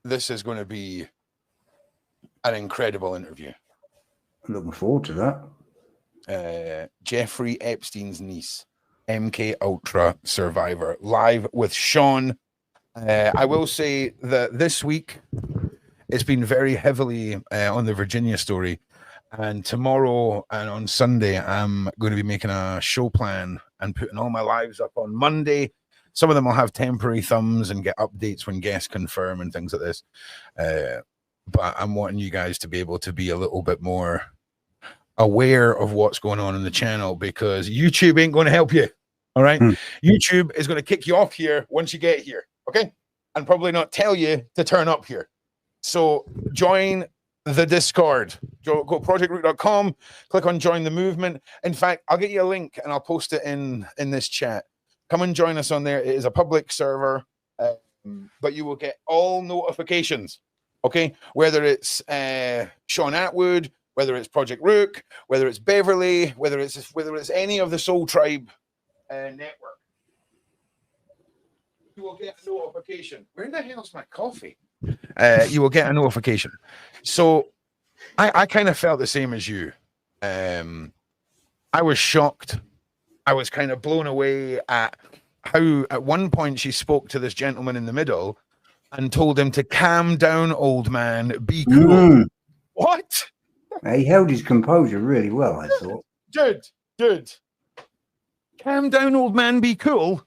this is going to be an incredible interview. I'm looking forward to that. Giuffre Epstein's niece, MK Ultra survivor, live with Shaun. I will say that this week it's been very heavily on the Virginia story, and tomorrow and on Sunday I'm going to be making a show plan and putting all my lives up on Monday. Some of them will have temporary thumbs and get updates when guests confirm and things like this. But I'm wanting you guys to be able to be a little bit more aware of what's going on in the channel, because YouTube ain't going to help you. All right. YouTube is going to kick you off here once you get here. Okay. And probably not tell you to turn up here. So join the Discord. Go projectrook.com, click on join the movement. In fact, I'll get you a link and I'll post it in this chat. Come and join us on there. It is a public server, but you will get all notifications. Okay. Whether it's Shaun Attwood, whether it's Project Rook, whether it's Beverly, whether it's any of the Soul Tribe network, you will get a notification. Where the hell's my coffee? You will get a notification. So I kind of felt the same as you. I was shocked. I was kind of blown away at how at one point she spoke to this gentleman in the middle and told him to calm down, old man, be cool. What? He held his composure really well, I thought. Good. Calm down, old man, be cool.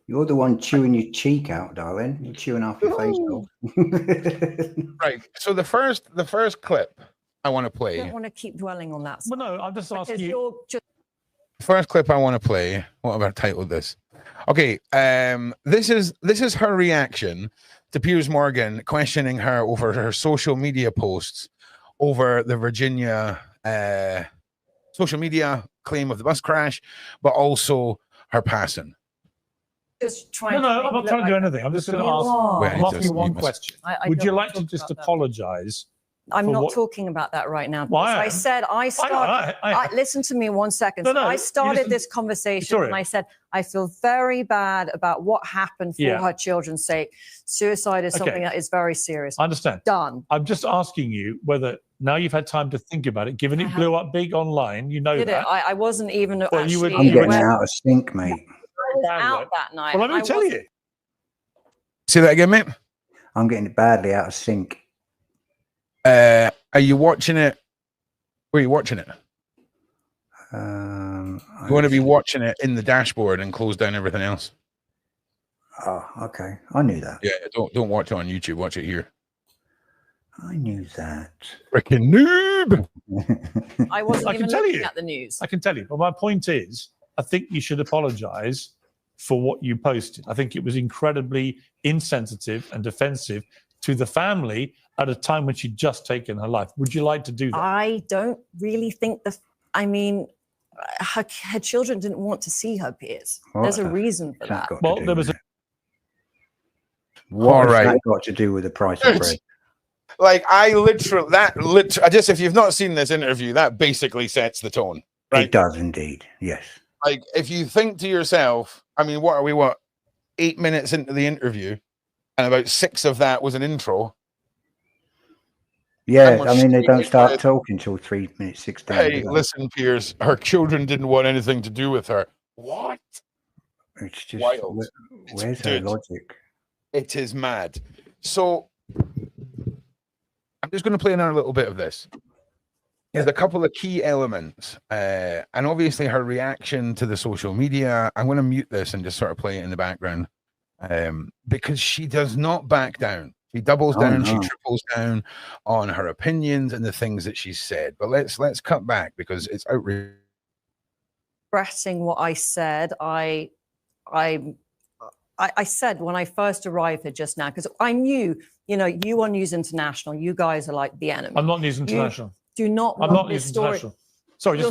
You're the one chewing your cheek out, darling. You're chewing off your face off. Right. So the first clip I want to play. I don't want to keep dwelling on that. Well, no, I'm just asking you. First clip I want to play. What have I titled this? Okay. This is her reaction to Piers Morgan questioning her over her social media posts over the Virginia social media claim of the bus crash, but also her passing. Just trying no, I'm not trying to do anything. I'm just going to ask. I'm asking one question. Would you like to just apologize? I'm not talking about that right now. Why? I said I started. Listen to me 1 second. I started this conversation and I said I feel very bad about what happened for her children's sake. Suicide is something that is very serious. I understand. Done. I'm just asking you whether now you've had time to think about it, given it blew up big online. You know that. I wasn't even. I'm getting out of sync, mate. I was out that night. Well, let me tell you. Say that again, mate. I'm getting badly out of sync. Are you watching it? Where are you watching it? You want to be watching it in the dashboard and close down everything else. Oh, okay. I knew that. Yeah, don't watch it on YouTube. Watch it here. I knew that. Freaking noob. I wasn't even looking at the news. I can tell you. But my point is, I think you should apologize for what you posted. I think it was incredibly insensitive and defensive to the family at a time when she'd just taken her life. Would you like to do that? I don't really think I mean, her children didn't want to see her, Piers. There's a reason for that. Well, there was what has that got to do with the price of bread? Like just if you've not seen this interview, that basically sets the tone. Right? It does indeed. Yes. Like if you think to yourself, I mean, what are we? 8 minutes into the interview, and about 6 of that was an intro. Yeah, I mean, they don't start talking till 3 minutes 16. Hey, listen, Piers, her children didn't want anything to do with her. What? It's just wild. Where's her logic? It is mad. So I'm just going to play another little bit of this. There's a couple of key elements, and obviously her reaction to the social media. I'm going to mute this and just sort of play it in the background, because she does not back down. She doubles down, she triples down on her opinions and the things that she's said. But let's cut back because it's outrageous. Expressing what I said, I said when I first arrived here just now, because I knew, you on News International, you guys are like the enemy. I'm not News International. Do not want I'm not this News story. International. Sorry, just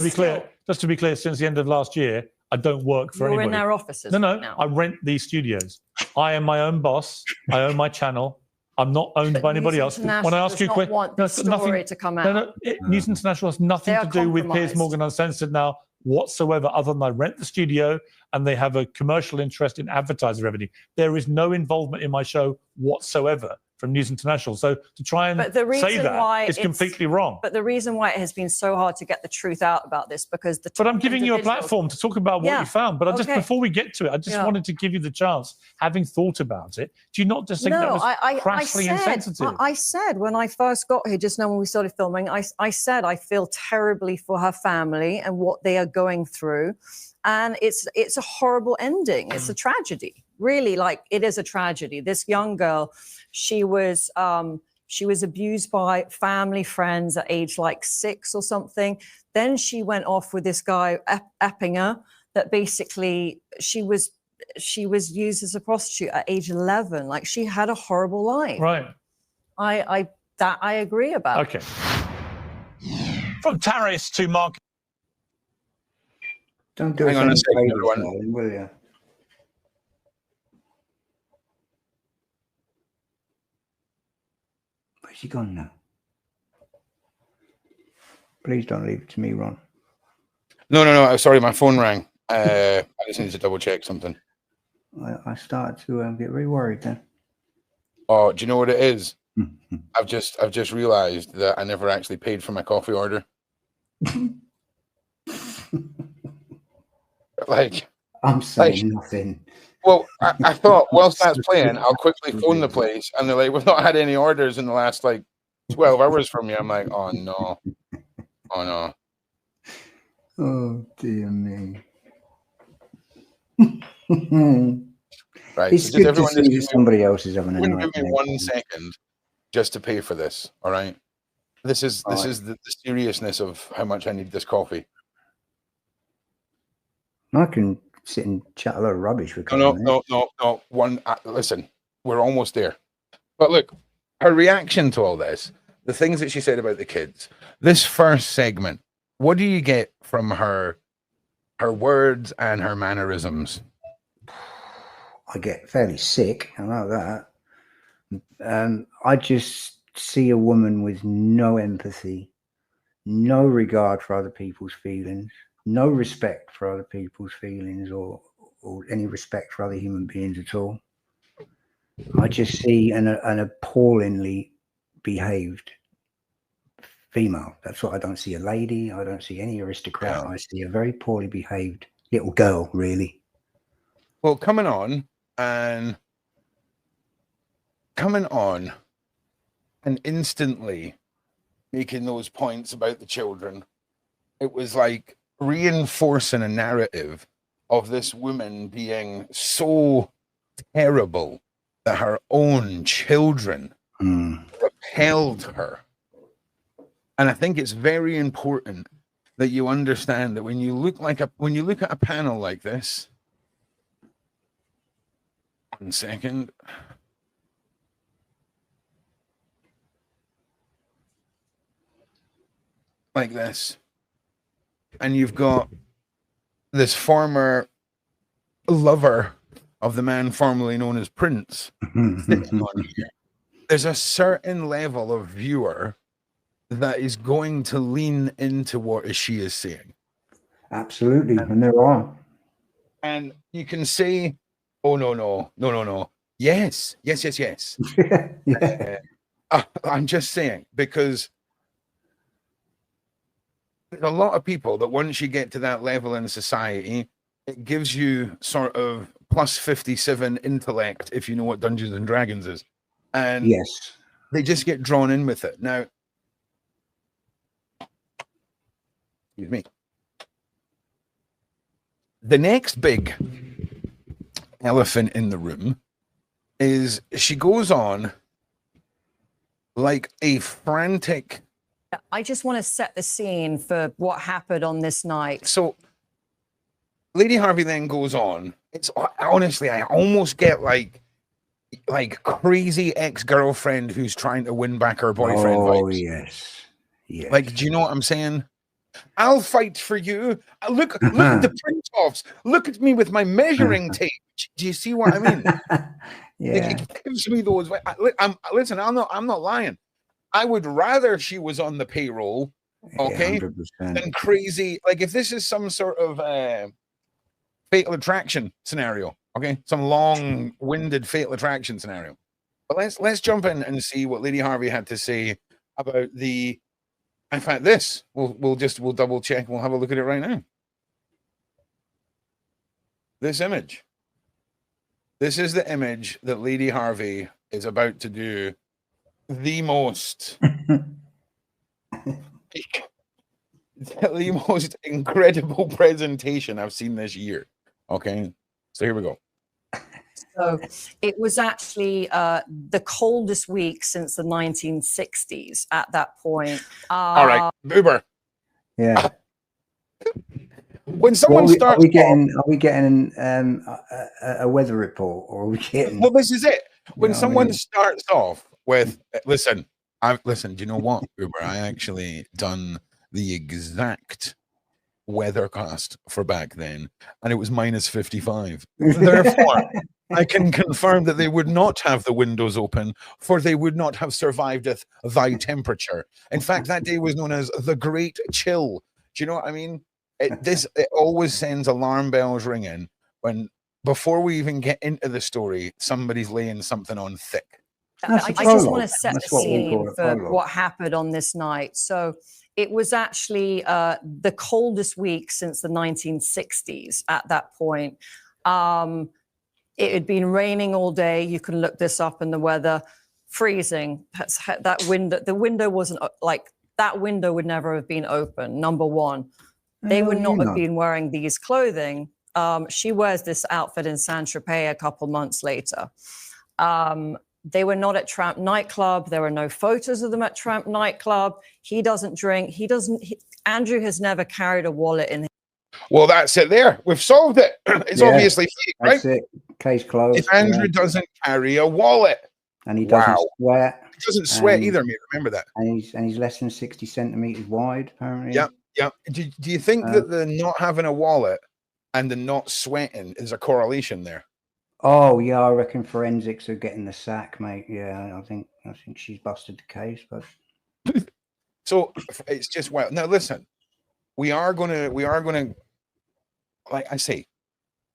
to be clear, since the end of last year, I don't work for anybody. You're in their offices. No, now. I rent these studios. I am my own boss. I own my channel. I'm not owned by anybody else. When I ask you a question, want the story to come out. News International has nothing to do with Piers Morgan Uncensored now whatsoever other than I rent the studio and they have a commercial interest in advertising revenue. There is no involvement in my show whatsoever from News International. So to try and say that is completely wrong. But the reason why it has been so hard to get the truth out about this, because But I'm giving you a platform to talk about what you found. But just before we get to it, I just wanted to give you the chance, having thought about it. Do you not just think that was crassly insensitive? I said when I first got here, just now when we started filming, I said I feel terribly for her family and what they are going through. And it's a horrible ending. It's a tragedy. Really, like, it is a tragedy. This young girl, she was abused by family friends at age like 6 or something. Then she went off with this guy, Eppinger, that basically she was used as a prostitute at age 11. Like, she had a horrible life. Right. I agree about. Okay. From Taris to Mark. Don't do it on a second, will you? Where's she gone now? Please don't leave it to me, Ron. No. Sorry, my phone rang. I just need to double check something. I started to get very worried then. Oh, do you know what it is? I've just realised that I never actually paid for my coffee order. Like, I'm saying nothing. Well, I thought whilst that's playing, I'll quickly phone the place, and they're like, "We've not had any orders in the last like 12 hours from you." I'm like, "Oh no, oh no." Oh dear me. Right, it's so good to see that somebody else is having a night. Give me 1 second just to pay for this. All right. This is the seriousness of how much I need this coffee. I can sit and chat a lot of rubbish with No. Listen, we're almost there. But look, her reaction to all this, the things that she said about the kids, this first segment, what do you get from her words and her mannerisms? I get fairly sick. I know that. I just see a woman with no empathy, no regard for other people's feelings, no respect for other people's feelings or any respect for other human beings at all. I just see an appallingly behaved female. That's what I don't see. A lady. I don't see any aristocrat. I see a very poorly behaved little girl, really. Well, coming on and instantly making those points about the children, it was like reinforcing a narrative of this woman being so terrible that her own children repelled her. And I think it's very important that you understand that when you look at a panel like this, 1 second. Like this. And you've got this former lover of the man formerly known as Prince sitting on here. There's a certain level of viewer that is going to lean into what she is saying. Absolutely. And there are. And you can say, oh, no. Yes. Yeah. I'm just saying, because there's a lot of people that once you get to that level in society, it gives you sort of plus 57 intellect, if you know what Dungeons and Dragons is. And yes, they just get drawn in with it. Now, excuse me. The next big elephant in the room is she goes on like a frantic. I just want to set the scene for what happened on this night. So Lady Harvey then goes on. It's honestly, I almost get like crazy ex-girlfriend who's trying to win back her boyfriend. Oh, vibes. Yes. Like, do you know what I'm saying? I'll fight for you. Look at the print-offs. Look at me with my measuring tape. Do you see what I mean? Yeah. Like, it gives me those. Listen, I'm not lying. I would rather she was on the payroll Okay, 100%. and crazy. Like if this is some sort of fatal attraction scenario, okay, some long-winded fatal attraction scenario. But let's jump in and see what Lady Harvey had to say about the. In fact, this we'll double check. We'll have a look at it right now. This image. This is the image that Lady Harvey is about to do the most the most incredible presentation I've seen this year. Okay, so here we go. So it was actually the coldest week since the 1960s at that point. All right, Uber. Yeah. When someone starts, are we getting a weather report, or are we getting? Well, this is it. When someone starts off with, listen, do you know what, Uber? I actually done the exact weathercast for back then, and it was -55. Therefore, I can confirm that they would not have the windows open, for they would not have survived at thy temperature. In fact, that day was known as the Great Chill. Do you know what I mean? It always sends alarm bells ringing when, before we even get into the story, somebody's laying something on thick. I just want to set the scene for what happened on this night. So it was actually the coldest week since the 1960s at that point. It had been raining all day. You can look this up in the weather. Freezing. That window, the window wasn't like, that window would never have been open, number one. They would not have been wearing these clothing. She wears this outfit in Saint-Tropez a couple months later. They were not at Tramp nightclub. There were no photos of them at Tramp nightclub. He doesn't drink. Andrew has never carried a wallet in him. Well, that's it there. We've solved it. It's obviously fake, right? That's it. Case closed. If Andrew doesn't carry a wallet. And he doesn't sweat. He doesn't sweat either, mate. Remember that. And he's less than 60 centimeters wide, apparently. Yeah. Yeah. Do you think that the not having a wallet and the not sweating is a correlation there? Oh yeah, I reckon forensics are getting the sack, mate. Yeah, I think she's busted the case, but so it's just now listen, we are gonna like I say,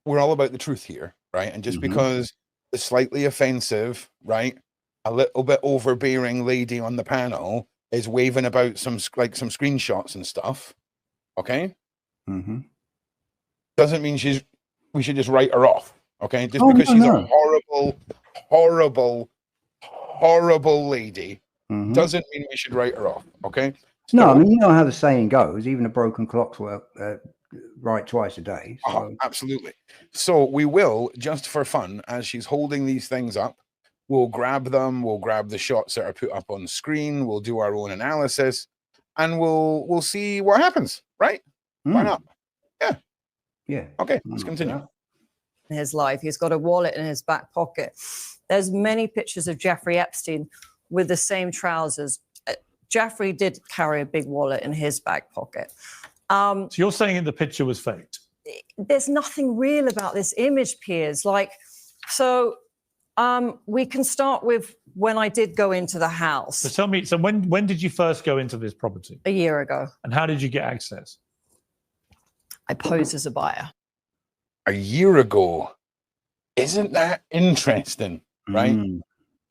we're all about the truth here, right? And just because the slightly offensive, right, a little bit overbearing lady on the panel is waving about some screenshots and stuff, okay, doesn't mean we should just write her off, okay? Just because she's a horrible lady doesn't mean we should write her off, okay? So, no, I mean, you know how the saying goes, even a broken clock's right twice a day. So. Absolutely. So we will, just for fun, as she's holding these things up, we'll grab them, we'll grab the shots that are put up on screen, we'll do our own analysis, and we'll see what happens, right? Why not? Yeah. Okay, let's continue. In his life, he's got a wallet in his back pocket. There's many pictures of Jeffrey Epstein with the same trousers. Jeffrey did carry a big wallet in his back pocket. So you're saying the picture was faked? There's nothing real about this image, Piers. We can start with when I did go into the house. So tell me, so when did you first go into this property? A year ago. And how did you get access? I posed as a buyer. A year ago. Isn't that interesting, right?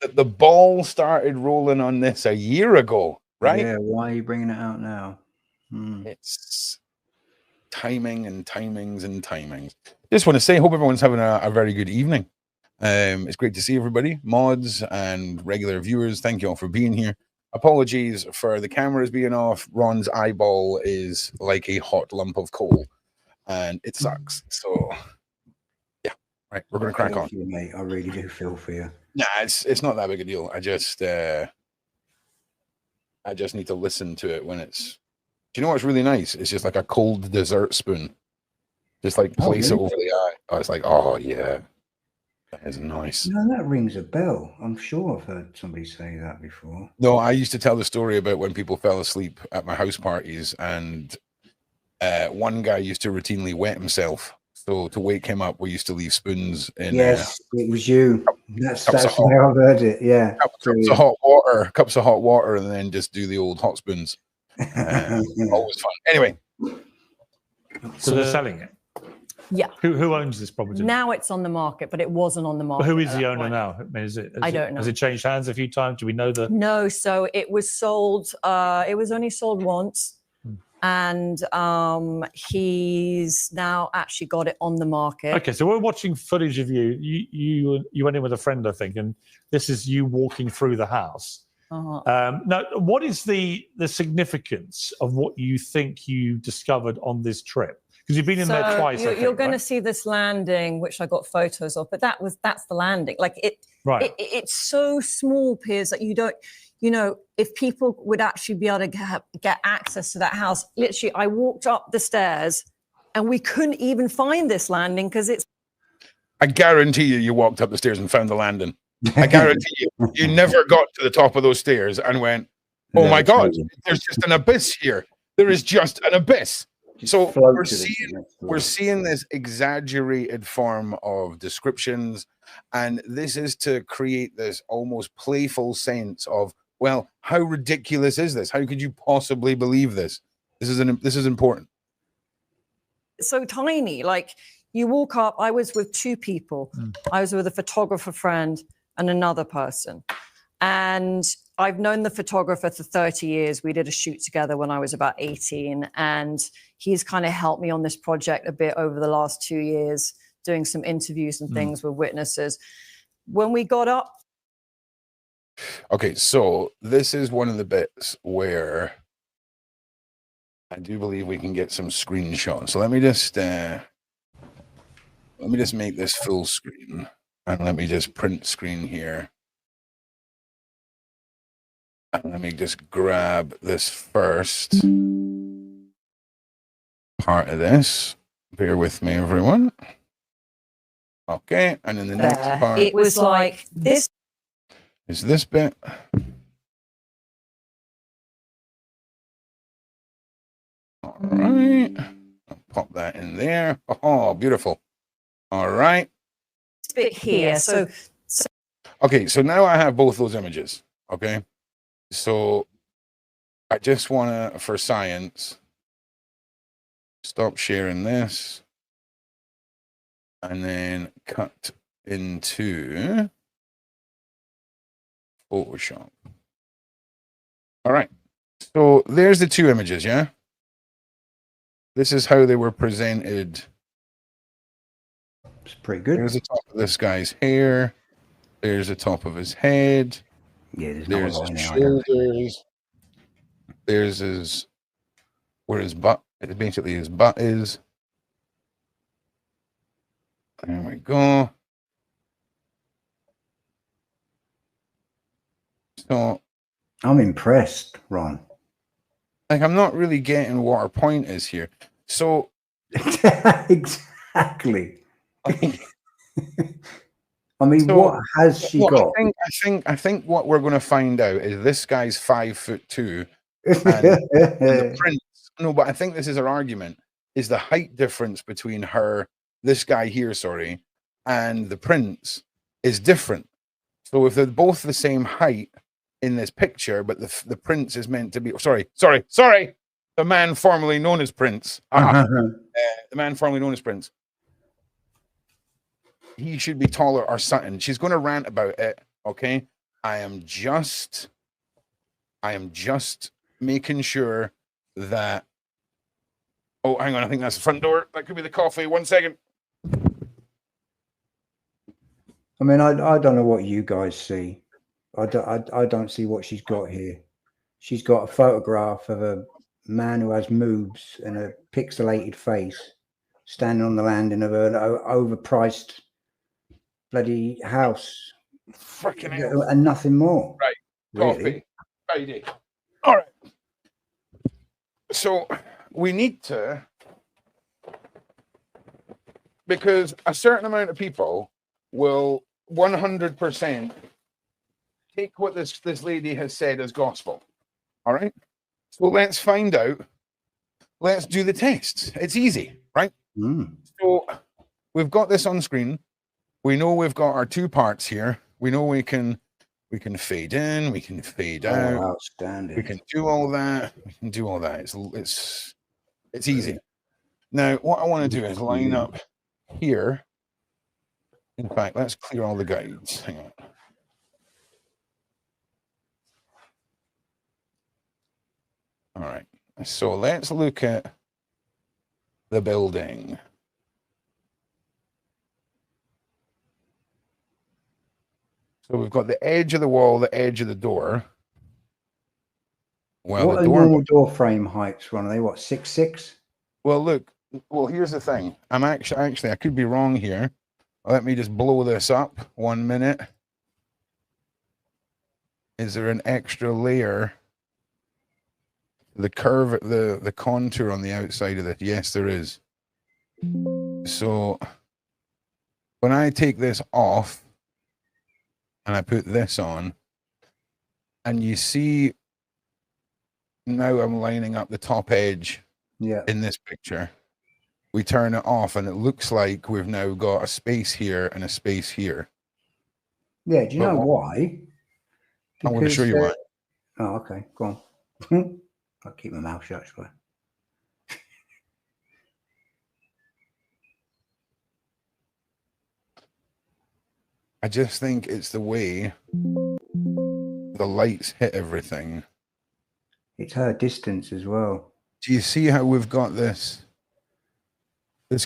That the ball started rolling on this a year ago, right? Yeah, why are you bringing it out now? It's timing and timings and timings. Just want to say, hope everyone's having a very good evening. It's great to see everybody, mods and regular viewers. Thank you all for being here. Apologies for the cameras being off. Ron's eyeball is like a hot lump of coal, and it sucks. So, yeah, right, we're gonna crack on. You, mate. I really do feel for you. Nah, it's not that big a deal. I just need to listen to it when it's. Do you know what's really nice? It's just like a cold dessert spoon. Just like place it over the eye. Oh, it's like, oh yeah, that is nice. No, that rings a bell. I'm sure I've heard somebody say that before. No, I used to tell the story about when people fell asleep at my house parties, and one guy used to routinely wet himself. So to wake him up, we used to leave spoons in. Yes, it was you. That's where I've heard it. Yeah, cups of hot water, and then just do the old hot spoons. Always fun. Anyway. So they're selling it? Yeah. Who owns this property? Now it's on the market, but it wasn't on the market. But who is the owner now? I mean, I don't know. Has it changed hands a few times? Do we know the... No, so it was sold, it was only sold once. And he's now actually got it on the market. Okay, so we're watching footage of you. You went in with a friend, I think, and this is you walking through the house. Now, what is the significance of what you think you discovered on this trip? Because you've been in there twice. You're going to see this landing, which I got photos of, but that's the landing. Like it's so small, Piers, that you don't. You know, if people would actually be able to get access to that house, literally, I walked up the stairs and we couldn't even find this landing because it's. I guarantee you walked up the stairs and found the landing. I guarantee you never got to the top of those stairs and went, oh my God, there's just an abyss here. There is just an abyss. So we're seeing this exaggerated form of descriptions, and this is to create this almost playful sense of, well, how ridiculous is this? How could you possibly believe this? This is important. So tiny, like you walk up. I was with two people. I was with a photographer friend and another person, and I've known the photographer for 30 years. We did a shoot together when I was about 18, and he's kind of helped me on this project a bit over the last 2 years, doing some interviews and things with witnesses. When we got up. Okay, so this is one of the bits where I do believe we can get some screenshots. So let me just make this full screen, and let me just print screen here. And let me just grab this first part of this. Bear with me, everyone. Okay, and then the next part. It was like this. Is this bit. All right. I'll pop that in there. Oh, beautiful. All right. This bit here. So. Okay, so now I have both those images. Okay. So I just want to, for science, stop sharing this and then cut into Photoshop. All right. So there's the two images, yeah? This is how they were presented. It's pretty good. There's the top of this guy's hair. There's the top of his head. Yeah, there's his shoulders. There's his where his butt. Basically, his butt is. There we go. So, I'm impressed, Ron. Like, I'm not really getting what our point is here. So, exactly. I mean, so, what has she got? I think what we're going to find out is this guy's 5'2", and the prince. No, but I think this is her argument: is the height difference between this guy here, and the prince is different. So if they're both the same height in this picture, but the prince is meant to be sorry, the man formerly known as Prince, the man formerly known as Prince. He should be taller or something. She's going to rant about it. Okay. I am just making sure that. Oh, hang on. I think that's the front door. That could be the coffee. 1 second. I mean, I don't know what you guys see. I don't see what she's got here. She's got a photograph of a man who has moobs and a pixelated face standing on the landing of an overpriced bloody house, freaking hell, and nothing more. Right, really. Coffee. All right. So we need to, because a certain amount of people will 100% take what this lady has said as gospel. All right. So let's find out. Let's do the tests. It's easy, right? So we've got this on screen. We know we've got our two parts here. We know we can We can fade in, we can fade out. Outstanding. We can do all that. We can do all that. It's easy. Now, what I want to do is line up here. In fact, let's clear all the guides. Hang on. All right. So let's look at the building. So we've got the edge of the wall, the edge of the door. Well, what are normal door frame heights? Are they what, 6'6"? Well, look. Well, here's the thing. I'm actually I could be wrong here. Let me just blow this up 1 minute. Is there an extra layer? The curve, the contour on the outside of it. Yes, there is. So when I take this off and I put this on, and you see now I'm lining up the top edge in this picture. We turn it off and it looks like we've now got a space here and a space here. Yeah, do you know why? I want to show you why. Oh, okay, go on. I'll keep my mouth shut, shall I? I just think it's the way the lights hit everything. It's her distance as well. Do you see how we've got this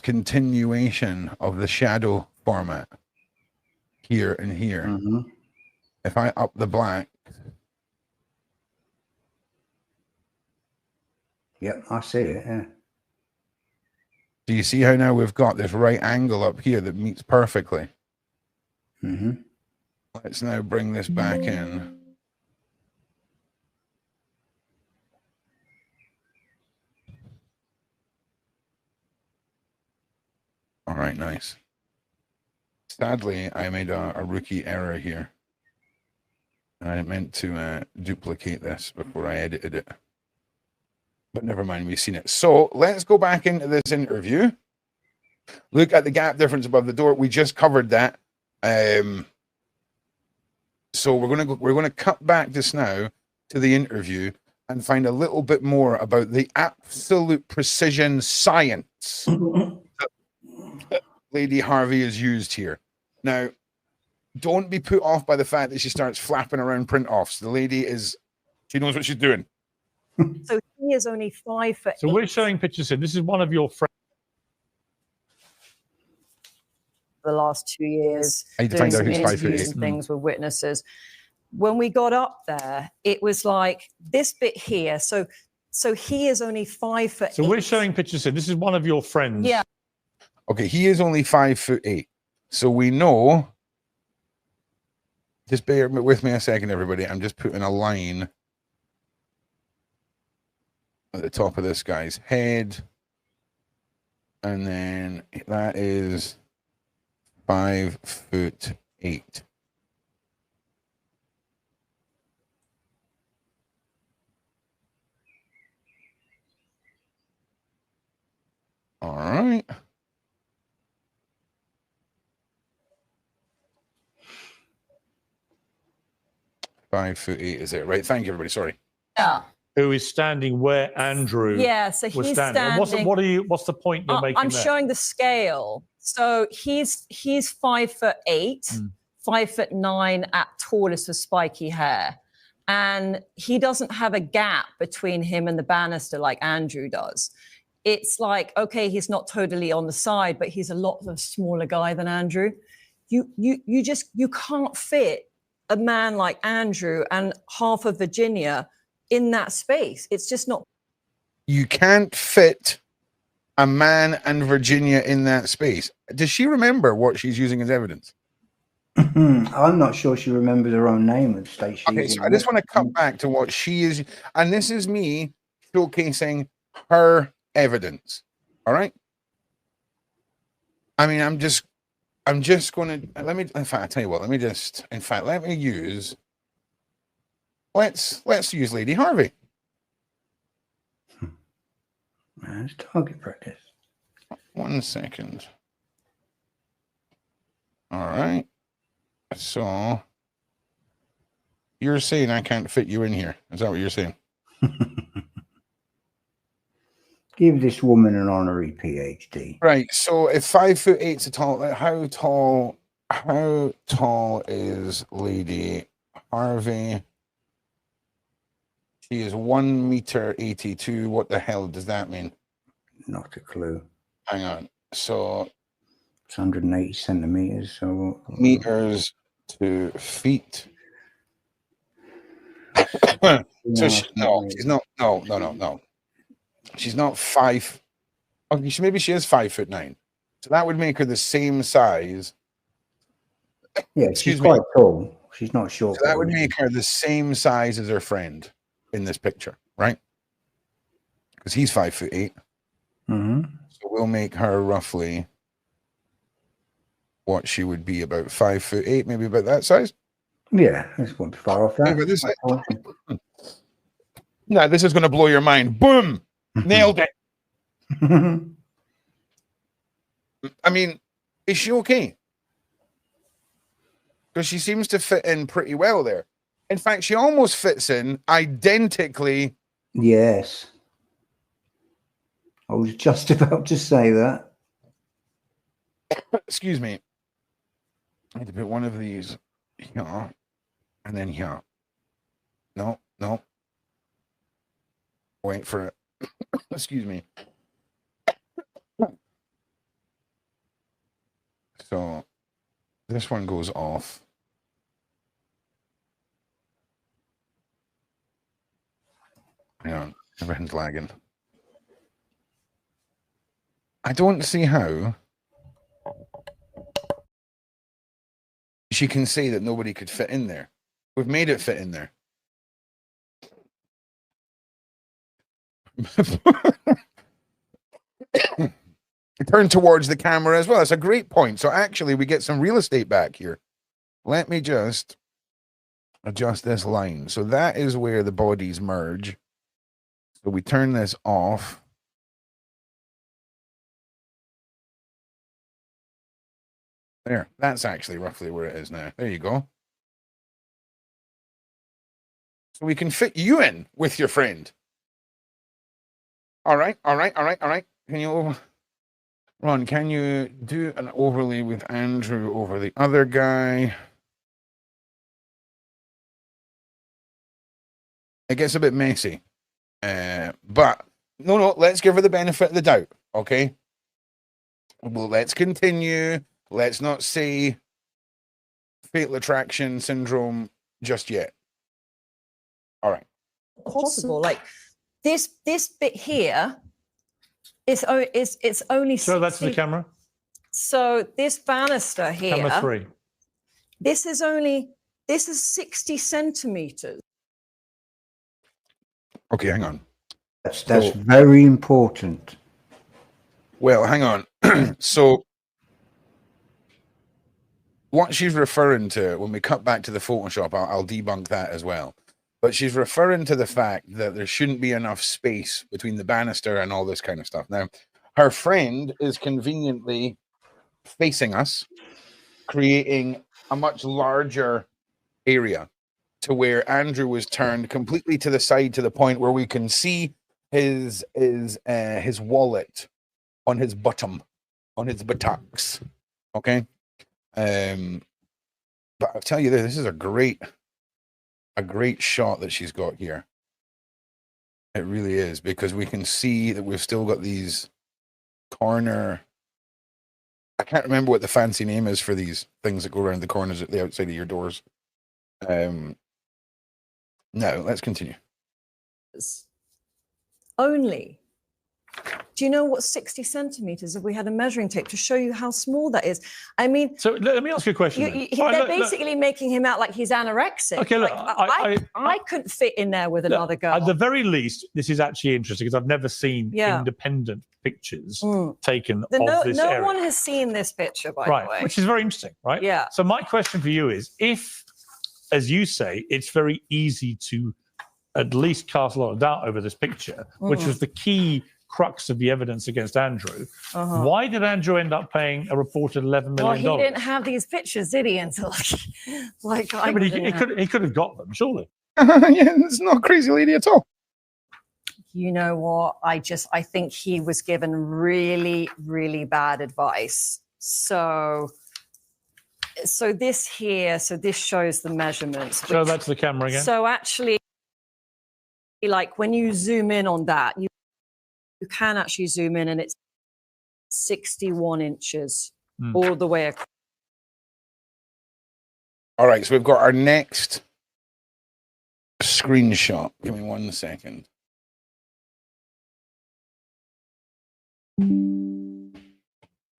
continuation of the shadow format here and here? Mm-hmm. If I up the black. Yep, I see it, yeah. Do you see how now we've got this right angle up here that meets perfectly? Mm-hmm. Let's now bring this back in. All right, nice. Sadly, I made a rookie error here. I meant to duplicate this before I edited it. But never mind, we've seen it. So let's go back into this interview. Look at the gap difference above the door. We just covered that. So we're gonna cut back just now to the interview and find a little bit more about the absolute precision science that Lady Harvey is used here. Now, don't be put off by the fact that she starts flapping around print-offs. The lady she knows what she's doing. So he is only 5 foot. So we're showing pictures here. This is one of your friends. The last 2 years, I need to find out who's 5 foot 8. Things with witnesses. When we got up there, it was like this bit here. So he is only 5 foot. So we're showing pictures here. This is one of your friends. Yeah. Okay, he is only 5 foot 8. So we know. Just bear with me a second, everybody. I'm just putting a line at the top of this guy's head. And then that is 5 foot 8. All right. Five foot 8 is it, right? Thank you, everybody. Sorry. Yeah. Who is standing where Andrew? Yeah, so he's standing. What's the point you're making? I'm showing the scale. So he's 5 foot 8, 5 foot 9 at tallest with spiky hair, and he doesn't have a gap between him and the banister like Andrew does. It's like, okay, he's not totally on the side, but he's a lot of a smaller guy than Andrew. You can't fit a man like Andrew and half of Virginia in that space. It's just not. You can't fit a man and Virginia in that space. Does she remember what she's using as evidence? I'm not sure she remembers her own name at the stage. Okay, so I just want to cut back to what she is, and this is me showcasing her evidence. All right. I mean, I'm just going to let me. In fact, I tell you what. Let me use. Let's use Lady Harvey. It's target practice. 1 second. All right. So you're saying I can't fit you in here. Is that what you're saying? Give this woman an honorary PhD. Right. So if 5'8" a tall, how tall is Lady Harvey? She is 1.82 meters. What the hell does that mean? Not a clue. Hang on. So it's 180 centimeters. So meters to feet. So she's not. No. She's not 5. Okay, maybe she is 5'9". So that would make her the same size. Yeah, she's quite tall. She's not short. So that would make her the same size as her friend in this picture, right? Because he's 5'8". Mm-hmm. So we'll make her roughly what she would be, about 5'8", maybe about that size. Yeah, this won't be far off that. No, this is going to blow your mind. Boom! Nailed it. I mean, is she okay? Because she seems to fit in pretty well there. In fact, she almost fits in identically. Yes. I was just about to say that. Excuse me. I had to put one of these here and then here. No. Wait for it. Excuse me. So this one goes off. Hang on, everything's lagging. I don't see how she can say that nobody could fit in there. We've made it fit in there. Turn towards the camera as well. That's a great point. So actually we get some real estate back here. Let me just adjust this line. So that is where the bodies merge. So we turn this off. There, that's actually roughly where it is now. There you go. So we can fit you in with your friend. All right. Can you, Ron, can you do an overlay with Andrew over the other guy? It gets a bit messy. But no, let's give her the benefit of the doubt, okay? Well, let's continue. Let's not say fatal attraction syndrome just yet. All right. Possible, like this bit here it's only. So that's the camera. So this banister here. Camera 3. This is 60 centimeters. Okay, hang on. That's very important. Well, hang on. So what she's referring to, when we cut back to the Photoshop, I'll debunk that as well. But she's referring to the fact that there shouldn't be enough space between the banister and all this kind of stuff. Now, her friend is conveniently facing us, creating a much larger area to where Andrew was turned completely to the side, to the point where we can see his wallet on his bottom, on his buttocks. Okay. But I'll tell you this is a great shot that she's got here. It really is, because we can see that we've still got these corner. I can't remember what the fancy name is for these things that go around the corners at the outside of your doors. No, let's continue. Only. Do you know what 60 centimeters, if we had a measuring tape to show you how small that is? I mean, so let me ask you a question. They're basically making him out like he's anorexic. Okay, look, like, I couldn't fit in there with another girl. At the very least, this is actually interesting because I've never seen independent pictures taken of this area. No one has seen this picture, by the way. Which is very interesting, right? Yeah. So my question for you is, if, as you say, it's very easy to at least cast a lot of doubt over this picture, which was the key crux of the evidence against Andrew. Why did Andrew end up paying a reported $11 million? Well, he didn't have these pictures, did he? Until like, yeah, but he could have got them, surely. Yeah, it's not a crazy lady at all. You know what? I think he was given really, really bad advice. So this here, this shows the measurements. Show that to the camera again. So actually, like when you zoom in on that, you can actually zoom in, and it's 61 inches all the way across. All right, so we've got our next screenshot. Give me 1 second.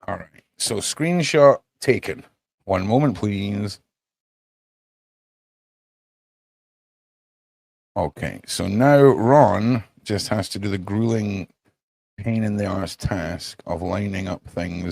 All right, so screenshot taken. 1 moment, please. Okay, so now Ron just has to do the grueling pain in the arse task of lining up things